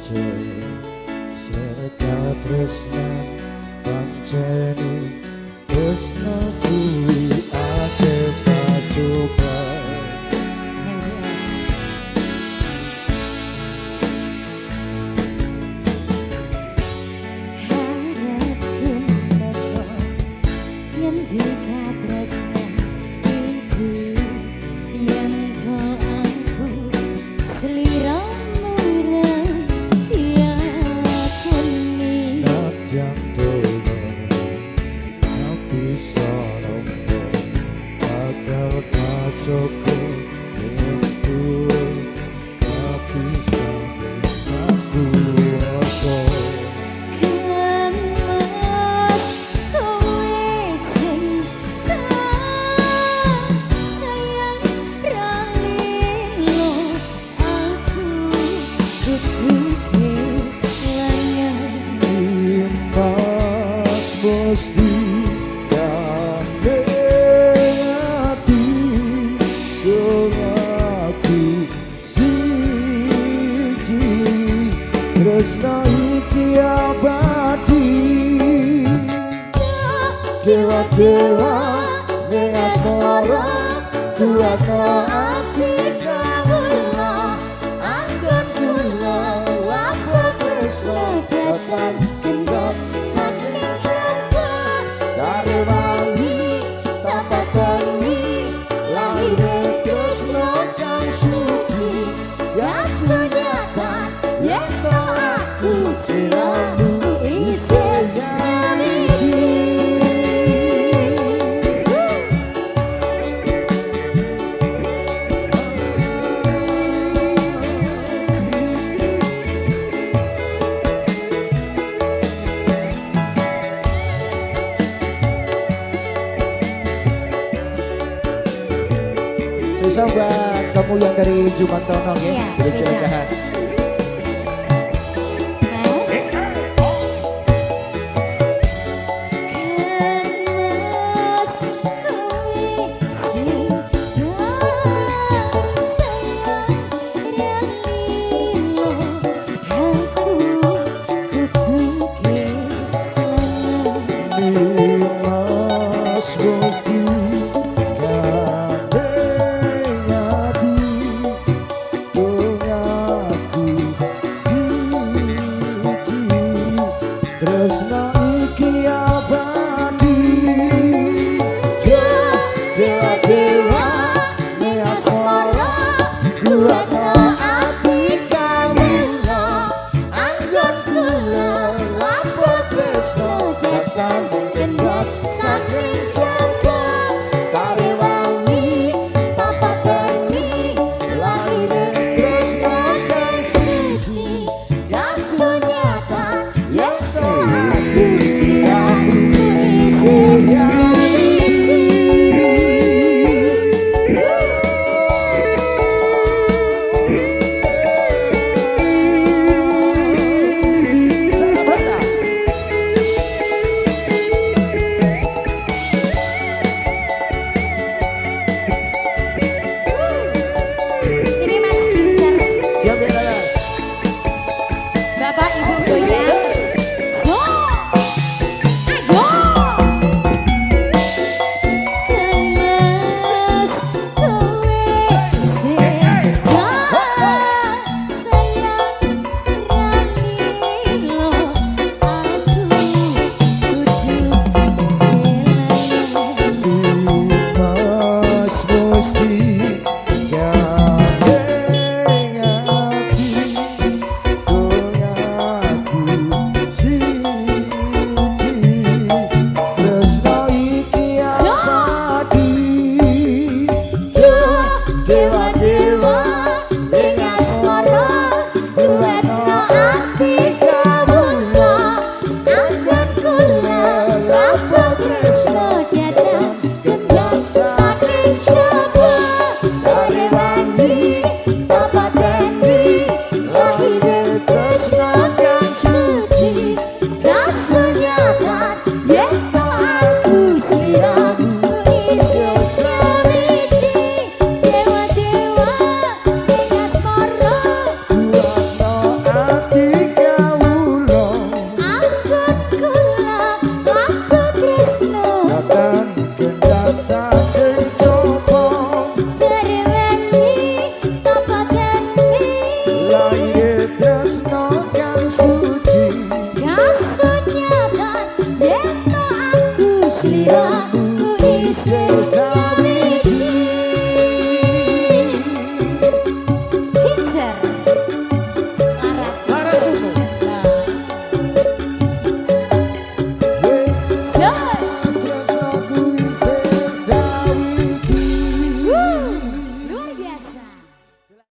Serta tresnan panceni tresno kuwi ake pacoba. Harap cintaku yen dikatresnan iku yen kau aku seliramu tiakoni Nadyan dono tapi sarangku bakal kacoko itu tapi aku apa Mas kowe sing tak sayang ralilo aku kudu kehilangan impas bos di kane hati aku siji tresno iki abadi dewa-dewa ning asmara kuatno ati kawula anggon kula wapo tresno datang kendot saking jaba dari wangi tanpa tani lahir tresno kang suci ya senyata yen aku selalu isih nyawiji. Susah buat kamu yang dari Jumantono ya, Iya, dari spesial. Cilegahan.